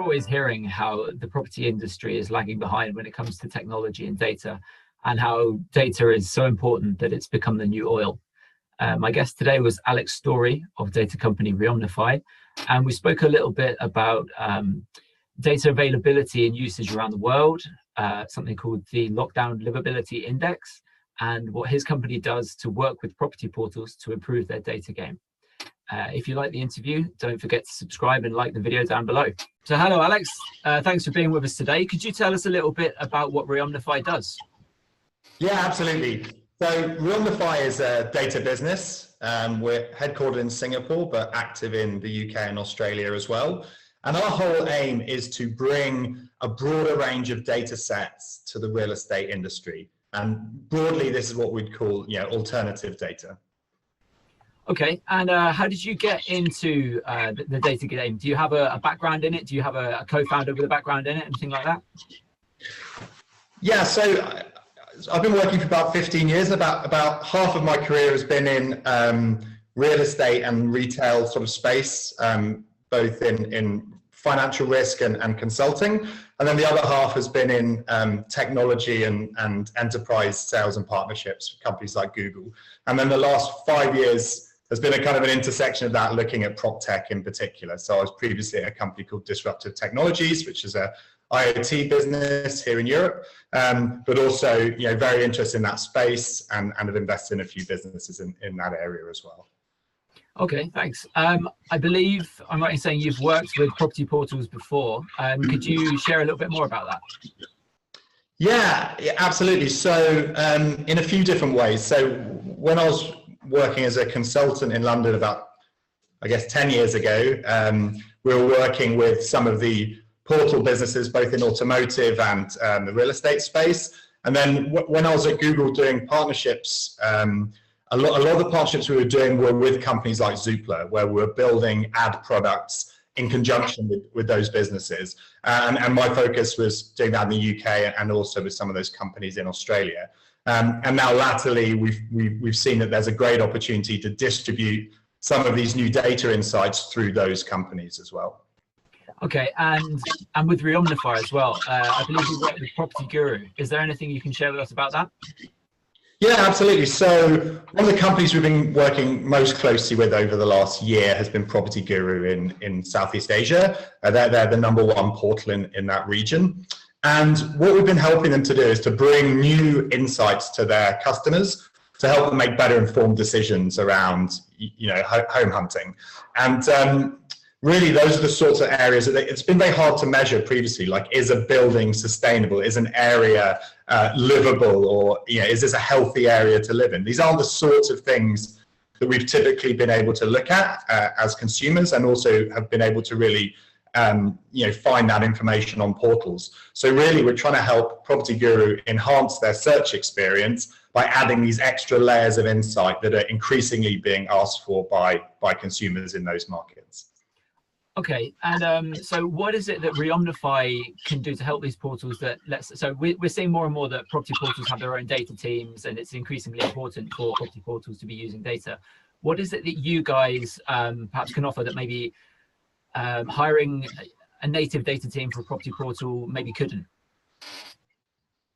always hearing how the property industry is lagging behind when it comes to technology and data, and how data is so important that it's become the new oil. My guest today was Alex Storey of data company Reomnify, and we spoke a little bit about data availability and usage around the world, something called the Lockdown Livability Index, and what his company does to work with property portals to improve their data game. If you like the interview, don't forget to subscribe and like the video down below. So hello, Alex. Thanks for being with us today. Could you tell us a little bit about what Reomnify does? Yeah, absolutely. So Reomnify is a data business. We're headquartered in Singapore, but active in the UK and Australia as well. And our whole aim is to bring a broader range of data sets to the real estate industry. And broadly, this is what we'd call, alternative data. Okay, and how did you get into the data game? Do you have a background in it? Do you have a co-founder with a background in it, anything like that? Yeah, so I've been working for about 15 years. About half of my career has been in real estate and retail sort of space, both in financial risk and consulting. And then the other half has been in technology and enterprise sales and partnerships for companies like Google. And then the last 5 years has been a kind of an intersection of that, looking at prop tech in particular. So I was previously at a company called Disruptive Technologies, which is a IoT business here in Europe, but also very interested in that space and have invested in a few businesses in that area as well. Okay, thanks. I believe I'm right in saying you've worked with property portals before. Could you share a little bit more about that? Yeah, absolutely. So in a few different ways. So when I was working as a consultant in London about, I guess, 10 years ago, we were working with some of the portal businesses, both in automotive and the real estate space. And then when I was at Google doing partnerships, a lot of the partnerships we were doing were with companies like Zoopla, where we were building ad products in conjunction with those businesses. And my focus was doing that in the UK and also with some of those companies in Australia. And now latterly, we've seen that there's a great opportunity to distribute some of these new data insights through those companies as well. Okay, and with Reomnify as well, I believe you work with Property Guru. Is there anything you can share with us about that? Yeah, absolutely. So one of the companies we've been working most closely with over the last year has been Property Guru in Southeast Asia. They're the #1 portal in that region. And what we've been helping them to do is to bring new insights to their customers to help them make better informed decisions around, home hunting. And really, those are the sorts of areas that it's been very hard to measure previously. Like, is a building sustainable? Is an area livable? Or is this a healthy area to live in? These aren't the sorts of things that we've typically been able to look at as consumers, and also have been able to really find that information on portals. So really, we're trying to help Property Guru enhance their search experience by adding these extra layers of insight that are increasingly being asked for by consumers in those markets. Okay, and so what is it that Reomnify can do to help these portals so we're seeing more and more that property portals have their own data teams, and it's increasingly important for property portals to be using data. What is it that you guys perhaps can offer that maybe hiring a native data team for a property portal maybe couldn't?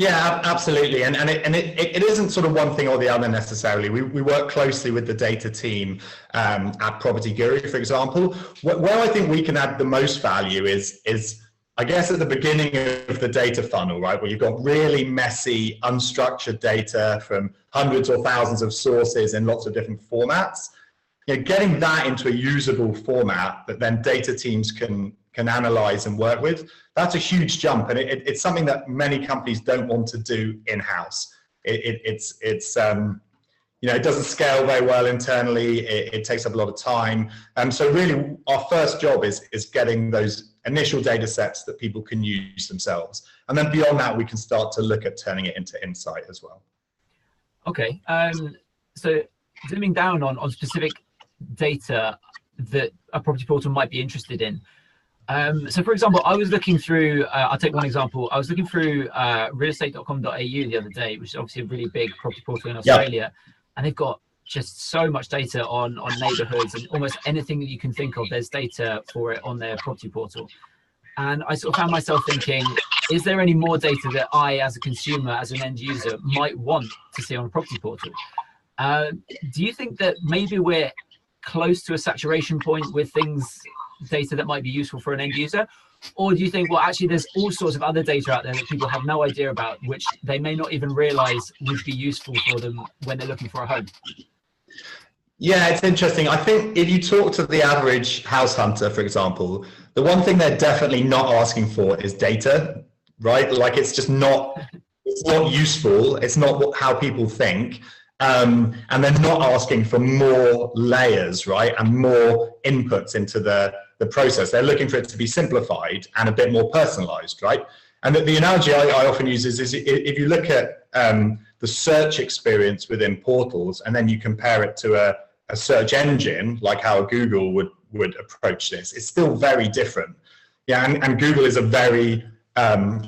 Yeah, absolutely. And it isn't sort of one thing or the other necessarily. We work closely with the data team at Property Guru, for example. Where I think we can add the most value is I guess at the beginning of the data funnel, right, where you've got really messy, unstructured data from hundreds or thousands of sources in lots of different formats. Getting that into a usable format that then data teams can analyze and work with, that's a huge jump, and it's something that many companies don't want to do in-house. It doesn't scale very well internally. It takes up a lot of time, and so really our first job is getting those initial data sets that people can use themselves, and then beyond that we can start to look at turning it into insight as well. Okay, so zooming down on specific data that a property portal might be interested in. So for example, I was looking through, I'll take one example. I was looking through realestate.com.au the other day, which is obviously a really big property portal in Australia. Yep. And they've got just so much data on neighborhoods, and almost anything that you can think of, there's data for it on their property portal. And I sort of found myself thinking, is there any more data that I, as a consumer, as an end user, might want to see on a property portal? Do you think that maybe we're close to a saturation point with data that might be useful for an end user? Or do you think, well, actually, there's all sorts of other data out there that people have no idea about, which they may not even realize would be useful for them when they're looking for a home? Yeah, it's interesting. I think if you talk to the average house hunter, for example, the one thing they're definitely not asking for is data, right? Like it's just not, it's not useful. It's not how people think. And they're not asking for more layers, right? And more inputs into the process. They're looking for it to be simplified and a bit more personalized, right? And the analogy I often use is if you look at the search experience within portals, and then you compare it to a search engine, like how Google would approach this, it's still very different. Yeah, and Google is a very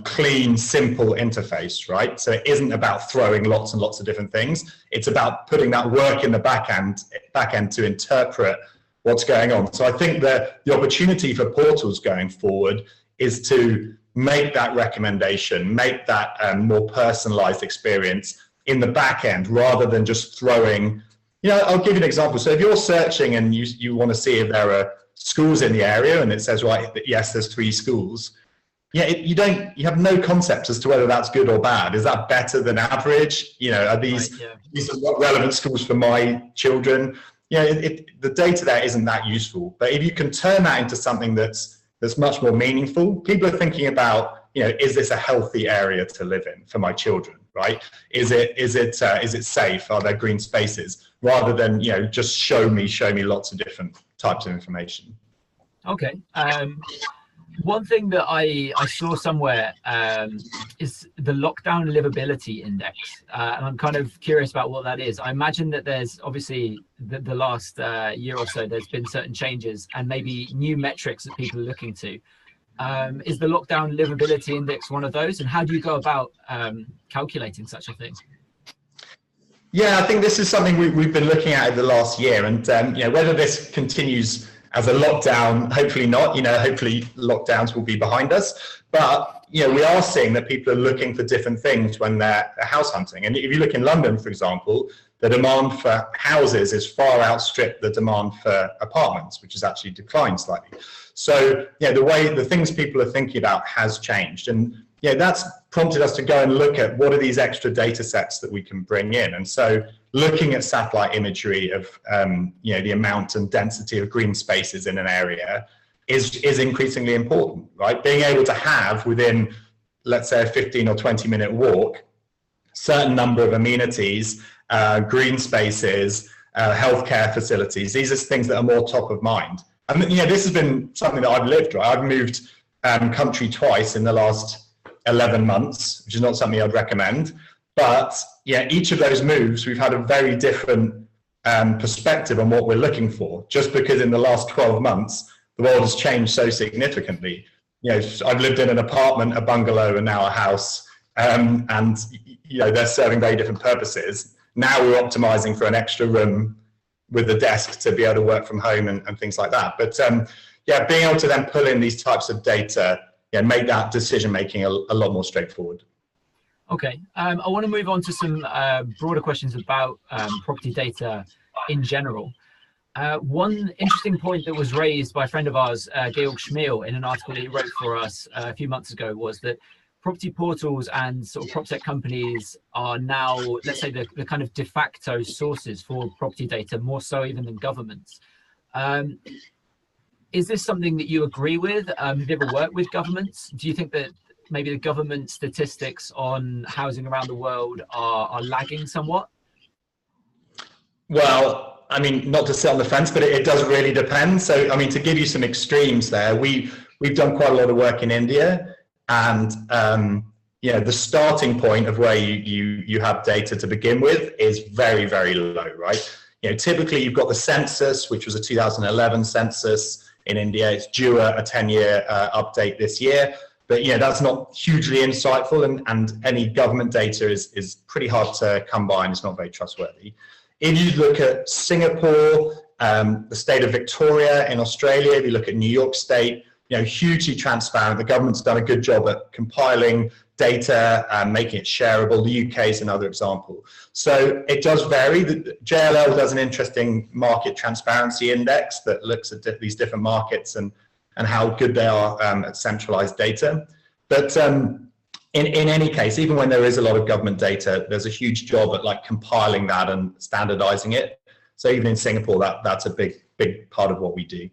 clean, simple interface, right? So it isn't about throwing lots and lots of different things. It's about putting that work in the back end to interpret what's going on. So I think that the opportunity for portals going forward is to make that recommendation, make that more personalized experience in the back end, rather than just throwing, I'll give you an example. So if you're searching and you want to see if there are schools in the area, and it says, right, yes, there's 3 schools. Yeah, you have no concept as to whether that's good or bad. Is that better than average? Are these are relevant schools for my children? The data there isn't that useful. But if you can turn that into something that's much more meaningful, people are thinking about, is this a healthy area to live in for my children, right? Is it safe? Are there green spaces? Rather than just show me lots of different types of information. Okay. One thing that I saw somewhere is the lockdown livability index, and I'm kind of curious about what that is. I imagine that there's obviously the last year or so, there's been certain changes and maybe new metrics that people are looking to. Is the lockdown livability index one of those, and how do you go about calculating such a thing? Yeah, I think this is something we've been looking at over the last year, and whether this continues as a lockdown, hopefully not. Hopefully lockdowns will be behind us. But we are seeing that people are looking for different things when they're house hunting. And if you look in London, for example, the demand for houses is far outstripped the demand for apartments, which has actually declined slightly. So the things people are thinking about has changed, and that's prompted us to go and look at what are these extra data sets that we can bring in. And so looking at satellite imagery of the amount and density of green spaces in an area is increasingly important, right? Being able to have within, let's say, a 15 or 20-minute walk, certain number of amenities, green spaces, healthcare facilities. These are things that are more top of mind. And this has been something that I've lived, right? I've moved country twice in the last 11 months, which is not something I'd recommend. But each of those moves, we've had a very different perspective on what we're looking for, just because in the last 12 months, the world has changed so significantly. I've lived in an apartment, a bungalow, and now a house, and they're serving very different purposes. Now we're optimizing for an extra room with the desk to be able to work from home and things like that. But being able to then pull in these types of data, make that decision making a lot more straightforward. Okay, I want to move on to some broader questions about property data in general. One interesting point that was raised by a friend of ours, Georg Schmiel, in an article that he wrote for us a few months ago, was that property portals and sort of PropTech companies are now, let's say, the kind of de facto sources for property data, more so even than governments. Is this something that you agree with? Have you ever worked with governments? Do you think that maybe the government statistics on housing around the world are lagging somewhat? Well, I mean, not to sit on the fence, but it does really depend. So, I mean, to give you some extremes there, we've done quite a lot of work in India, and the starting point of where you have data to begin with is very, very low, right? Typically you've got the census, which was a 2011 census in India. It's due a 10-year update this year. But that's not hugely insightful, and any government data is pretty hard to come by, and it's not very trustworthy. If you look at Singapore, the state of Victoria in Australia, if you look at New York State, hugely transparent. The government's done a good job at compiling data and making it shareable. The UK is another example. So it does vary. The JLL does an interesting market transparency index that looks at these different markets and how good they are at centralized data. But in any case, even when there is a lot of government data, there's a huge job at like compiling that and standardizing it. So even in Singapore, that's a big part of what we do.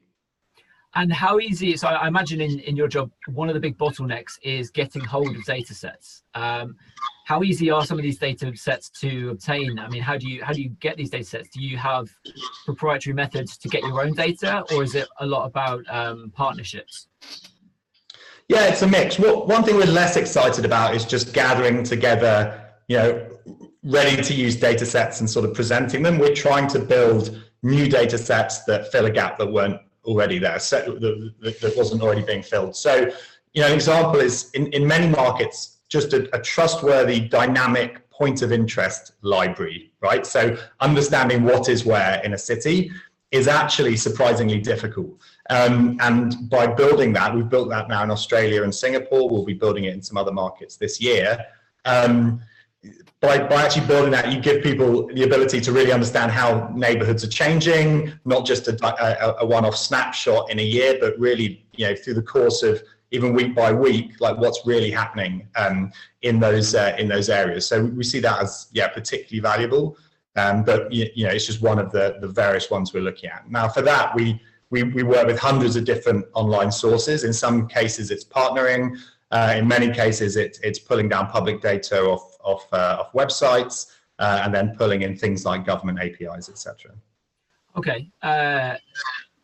And how easy, so I imagine in your job, one of the big bottlenecks is getting hold of data sets. How easy are some of these data sets to obtain? I mean, how do you get these data sets? Do you have proprietary methods to get your own data, or is it a lot about partnerships? Yeah, it's a mix. One thing we're less excited about is just gathering together, ready to use data sets and sort of presenting them. We're trying to build new data sets that fill a gap that weren't already there, that wasn't already being filled. So, an example is in many markets, just a trustworthy, dynamic point of interest library, right? So understanding what is where in a city is actually surprisingly difficult. And by building that, we've built that now in Australia and Singapore. We'll be building it in some other markets this year. By actually building that, you give people the ability to really understand how neighborhoods are changing, not just a one-off snapshot in a year, but really, through the course of even week by week, like what's really happening in those areas. So we see that as particularly valuable. But it's just one of the various ones we're looking at. Now, for that, we work with hundreds of different online sources. In some cases, it's partnering. In many cases, it's pulling down public data off websites and then pulling in things like government APIs, etc. Okay.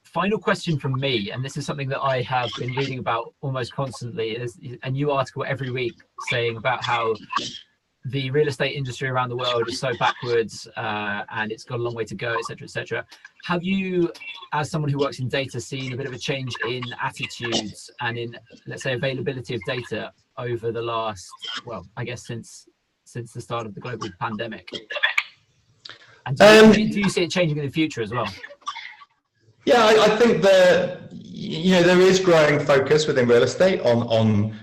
Final question from me, and this is something that I have been reading about almost constantly. There's a new article every week saying about how the real estate industry around the world is so backwards and it's got a long way to go, etc., etc. Have you, as someone who works in data, seen a bit of a change in attitudes and in, let's say, availability of data over the last, well, I guess since the start of the global pandemic? And do you see it changing in the future as well? Yeah, I think there is growing focus within real estate on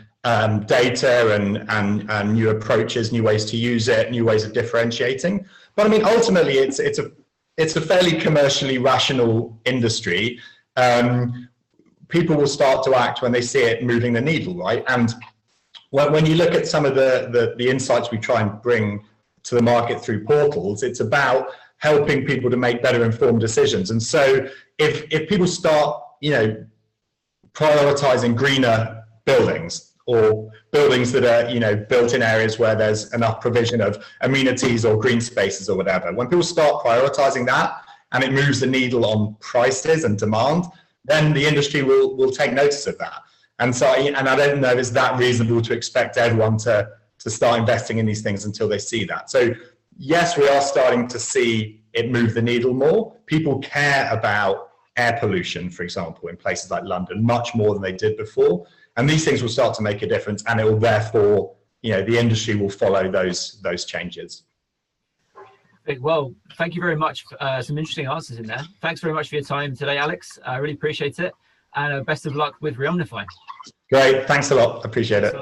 data and new approaches, new ways to use it, new ways of differentiating. But I mean, ultimately, it's a fairly commercially rational industry. People will start to act when they see it moving the needle, right? And when you look at some of the insights we try and bring to the market through portals, it's about helping people to make better informed decisions. And so if people start, prioritizing greener buildings or buildings that are, built in areas where there's enough provision of amenities or green spaces or whatever, when people start prioritizing that and it moves the needle on prices and demand, then the industry will take notice of that. And so, and I don't know if it's that reasonable to expect everyone to start investing in these things until they see that. So yes, we are starting to see it move the needle more. People care about air pollution, for example, in places like London, much more than they did before. And these things will start to make a difference, and it will therefore, the industry will follow those changes. Well, thank you very much. Some interesting answers in there. Thanks very much for your time today, Alex. I really appreciate it. And best of luck with Reomnify. Great. Thanks a lot. Appreciate it.